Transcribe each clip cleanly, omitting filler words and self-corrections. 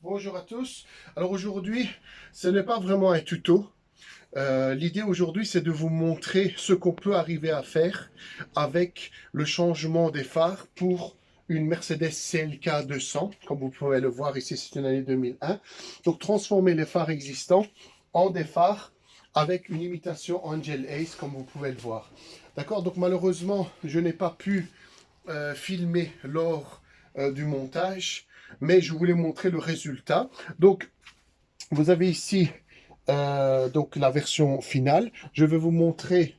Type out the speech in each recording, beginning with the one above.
Bonjour à tous. Alors aujourd'hui, ce n'est pas vraiment un tuto. L'idée aujourd'hui, c'est de vous montrer ce qu'on peut arriver à faire avec le changement des phares pour une Mercedes CLK 200. Comme vous pouvez le voir ici, c'est une année 2001. Donc transformer les phares existants en des phares avec une imitation Angel Ace, comme vous pouvez le voir. D'accord. Donc malheureusement, je n'ai pas pu filmer lors du montage, mais je voulais montrer le résultat. Donc, vous avez ici donc la version finale. Je vais vous montrer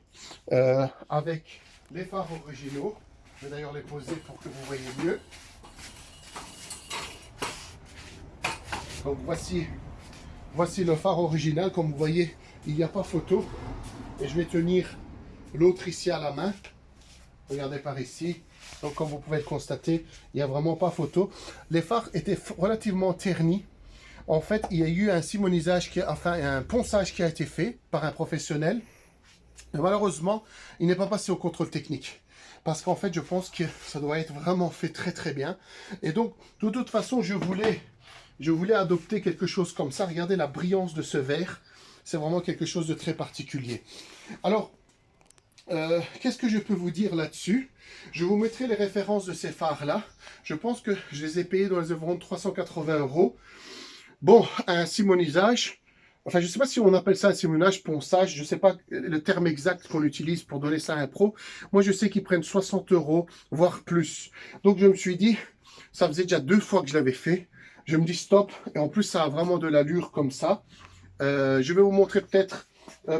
avec les phares originaux. Je vais d'ailleurs les poser pour que vous voyez mieux. Donc voici le phare original. Comme vous voyez, il n'y a pas photo. Et je vais tenir l'autre ici à la main. Regardez par ici. Donc comme vous pouvez le constater, il n'y a vraiment pas photo. Les phares étaient relativement ternis. En fait, il y a eu un simonisage, un ponçage qui a été fait par un professionnel. Mais malheureusement, il n'est pas passé au contrôle technique. Parce qu'en fait, je pense que ça doit être vraiment fait très très bien. Et donc, de toute façon, je voulais adopter quelque chose comme ça. Regardez la brillance de ce verre. C'est vraiment quelque chose de très particulier. Alors, qu'est-ce que je peux vous dire là-dessus? Je vous mettrai les références de ces phares-là. Je pense que je les ai payés dans les environs de 380 €. Bon, un simonisage. Enfin, je ne sais pas si on appelle ça un simonage, ponçage. Je ne sais pas le terme exact qu'on utilise pour donner ça à un pro. Moi, je sais qu'ils prennent 60 €, voire plus. Donc, je me suis dit, ça faisait déjà 2 fois que je l'avais fait. Je me dis stop. Et en plus, ça a vraiment de l'allure comme ça. Je vais vous montrer peut-être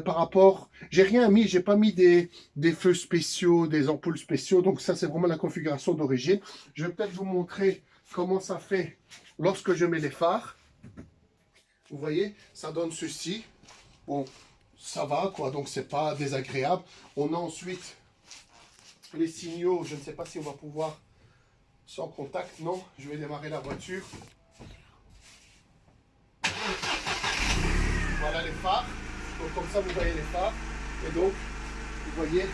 par rapport... J'ai rien mis, j'ai pas mis des feux spéciaux, des ampoules spéciaux. Donc ça, c'est vraiment la configuration d'origine. Je vais peut-être vous montrer comment ça fait lorsque je mets les phares. Vous voyez, ça donne ceci. Bon, ça va quoi, donc c'est pas désagréable. On a ensuite les signaux. Je ne sais pas si on va pouvoir sans contact. Non, je vais démarrer la voiture. Voilà les phares. Donc comme ça, vous voyez les phares. Et donc, vous voyez,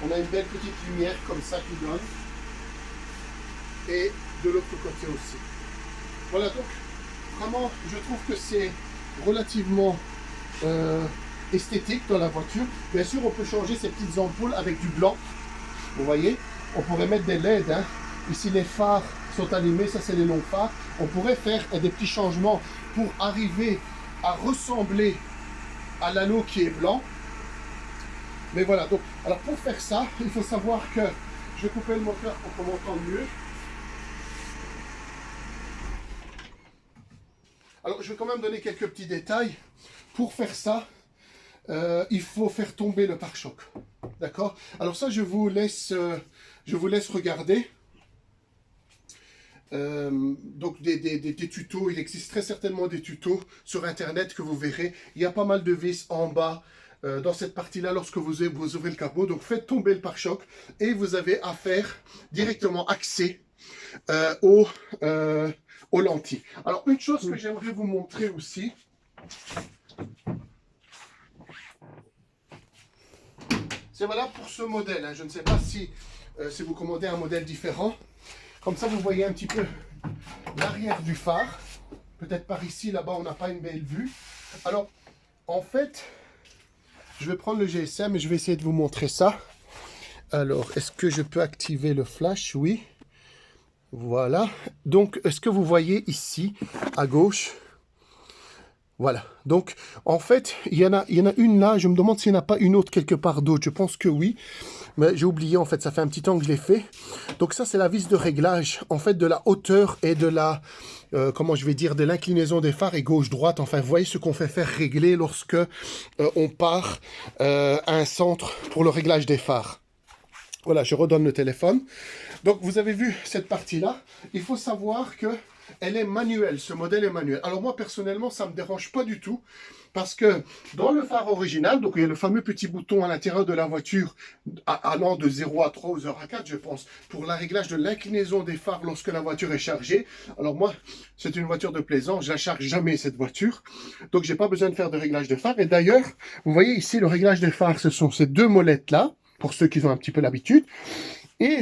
on a une belle petite lumière comme ça qui donne. Et de l'autre côté aussi. Voilà, donc, vraiment, je trouve que c'est relativement esthétique dans la voiture. Bien sûr, on peut changer ces petites ampoules avec du blanc. Vous voyez, on pourrait mettre des LED. Hein. Ici, les phares sont allumés. Ça, c'est les longs phares. On pourrait faire des petits changements pour arriver à ressembler à l'anneau qui est blanc. Mais voilà, donc, alors pour faire ça, il faut savoir que je vais couper le moteur pour qu'on m'entende mieux. Alors, je vais quand même donner quelques petits détails. Pour faire ça, il faut faire tomber le pare-choc. D'accord? Alors ça, je vous laisse regarder. Donc des tutos, il existe très certainement des tutos sur internet que vous verrez. Il y a pas mal de vis en bas dans cette partie-là lorsque vous ouvrez le capot. Donc faites tomber le pare-choc et vous avez affaire directement accès aux lentilles. Alors une chose que j'aimerais vous montrer aussi. C'est valable pour ce modèle. Hein. Je ne sais pas si vous commandez un modèle différent. Comme ça, vous voyez un petit peu l'arrière du phare. Peut-être par ici, là-bas, on n'a pas une belle vue. Alors, en fait, je vais prendre le GSM et je vais essayer de vous montrer ça. Alors, est-ce que je peux activer le flash? Oui. Voilà. Donc, est-ce que vous voyez ici, à gauche? Voilà. Donc, en fait, il y en a une là. Je me demande s'il n'y en a pas une autre quelque part d'autre. Je pense que oui. Mais j'ai oublié, en fait, ça fait un petit temps que je l'ai fait. Donc ça, c'est la vis de réglage, en fait, de la hauteur et de la, comment je vais dire, de l'inclinaison des phares et gauche-droite. Enfin, vous voyez ce qu'on fait faire régler lorsque on part à un centre pour le réglage des phares. Voilà, je redonne le téléphone. Donc, vous avez vu cette partie-là. Il faut savoir que elle est manuelle, ce modèle est manuel. Alors moi, personnellement, ça ne me dérange pas du tout. Parce que dans le phare original, donc il y a le fameux petit bouton à l'intérieur de la voiture allant de 0 à 3 ou 0 à 4, je pense, pour le réglage de l'inclinaison des phares lorsque la voiture est chargée. Alors moi, c'est une voiture de plaisance, je la charge jamais cette voiture. Donc j'ai pas besoin de faire de réglage de phare. Et d'ailleurs, vous voyez ici le réglage des phares, ce sont ces deux molettes-là, pour ceux qui ont un petit peu l'habitude. Et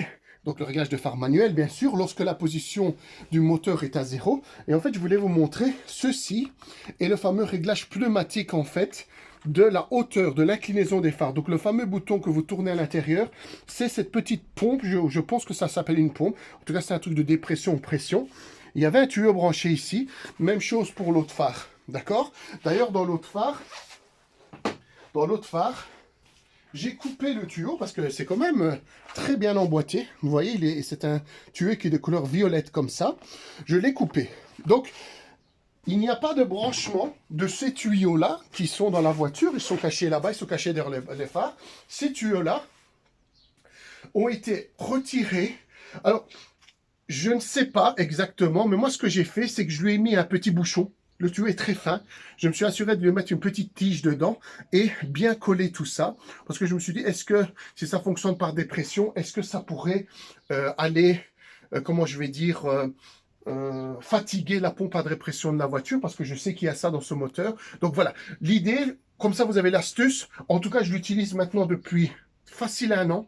Donc le réglage de phare manuel, bien sûr, lorsque la position du moteur est à 0. Et en fait, je voulais vous montrer ceci est le fameux réglage pneumatique, en fait, de la hauteur, de l'inclinaison des phares. Donc le fameux bouton que vous tournez à l'intérieur, c'est cette petite pompe, je pense que ça s'appelle une pompe. En tout cas, c'est un truc de dépression, pression. Il y avait un tuyau branché ici, même chose pour l'autre phare, d'accord? D'ailleurs, dans l'autre phare, j'ai coupé le tuyau parce que c'est quand même très bien emboîté. Vous voyez, c'est un tuyau qui est de couleur violette comme ça. Je l'ai coupé. Donc, il n'y a pas de branchement de ces tuyaux-là qui sont dans la voiture. Ils sont cachés là-bas, ils sont cachés derrière les phares. Ces tuyaux-là ont été retirés. Alors, je ne sais pas exactement, mais moi, ce que j'ai fait, c'est que je lui ai mis un petit bouchon. Le tuyau est très fin. Je me suis assuré de lui mettre une petite tige dedans et bien coller tout ça. Parce que je me suis dit, est-ce que, si ça fonctionne par dépression, est-ce que ça pourrait aller, comment je vais dire, fatiguer la pompe à dépression de la voiture? Parce que je sais qu'il y a ça dans ce moteur. Donc voilà, l'idée, comme ça vous avez l'astuce. En tout cas, je l'utilise maintenant depuis facile 1 an.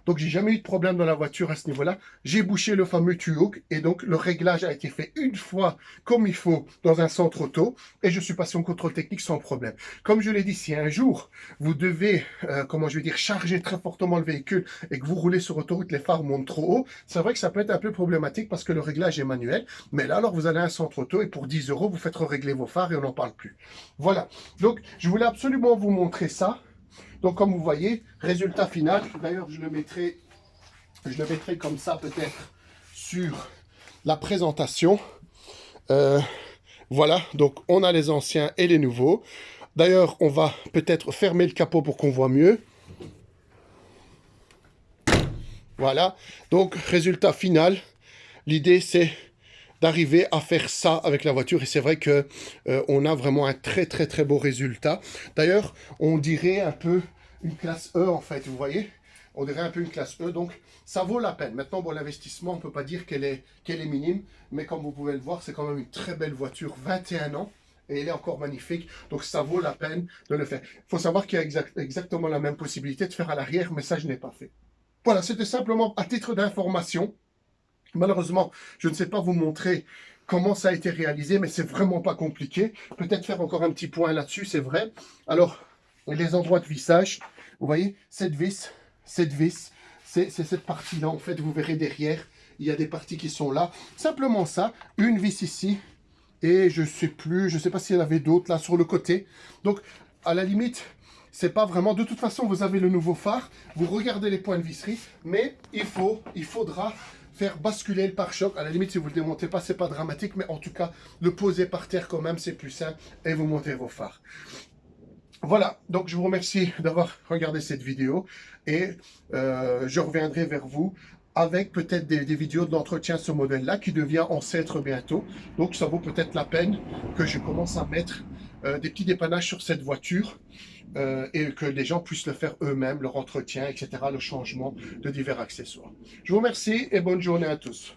Donc, j'ai jamais eu de problème dans la voiture à ce niveau-là. J'ai bouché le fameux tuyau et donc le réglage a été fait une fois comme il faut dans un centre auto et je suis passé en contrôle technique sans problème. Comme je l'ai dit, si un jour vous devez, comment je vais dire, charger très fortement le véhicule et que vous roulez sur autoroute, les phares montent trop haut, c'est vrai que ça peut être un peu problématique parce que le réglage est manuel. Mais là, alors, vous allez à un centre auto et pour 10 €, vous faites régler vos phares et on n'en parle plus. Voilà. Donc, je voulais absolument vous montrer ça. Donc, comme vous voyez, résultat final. D'ailleurs, je le mettrai comme ça peut-être sur la présentation. Voilà, donc on a les anciens et les nouveaux. D'ailleurs, on va peut-être fermer le capot pour qu'on voit mieux. Voilà, donc résultat final. L'idée, c'est d'arriver à faire ça avec la voiture et c'est vrai que on a vraiment un très beau résultat. D'ailleurs, on dirait un peu une classe E en fait, vous voyez, on dirait un peu une classe E, donc ça vaut la peine. Maintenant, bon, l'investissement, on peut pas dire qu'elle est minime, mais comme vous pouvez le voir, c'est quand même une très belle voiture, 21 ans, et elle est encore magnifique, donc ça vaut la peine de le faire. Il faut savoir qu'il y a exactement la même possibilité de faire à l'arrière, mais ça, je n'ai pas fait. Voilà, c'était simplement à titre d'information. Malheureusement, je ne sais pas vous montrer comment ça a été réalisé, mais c'est vraiment pas compliqué. Peut-être faire encore un petit point là-dessus, c'est vrai. Alors, les endroits de vissage, vous voyez, cette vis, c'est cette partie-là, en fait, vous verrez derrière, il y a des parties qui sont là. Simplement ça, une vis ici, et je sais pas s'il y en avait d'autres là sur le côté. Donc, à la limite, c'est pas vraiment, de toute façon, vous avez le nouveau phare, vous regardez les points de visserie, mais il faudra faire basculer le pare-choc. À la limite, si vous ne le démontez pas, c'est pas dramatique, mais en tout cas, le poser par terre quand même, c'est plus simple, et vous montez vos phares. Voilà, donc je vous remercie d'avoir regardé cette vidéo, et je reviendrai vers vous avec peut-être des vidéos d'entretien ce modèle-là, qui devient ancêtre bientôt. Donc ça vaut peut-être la peine que je commence à mettre des petits dépannages sur cette voiture, et que les gens puissent le faire eux-mêmes, leur entretien, etc., le changement de divers accessoires. Je vous remercie et bonne journée à tous.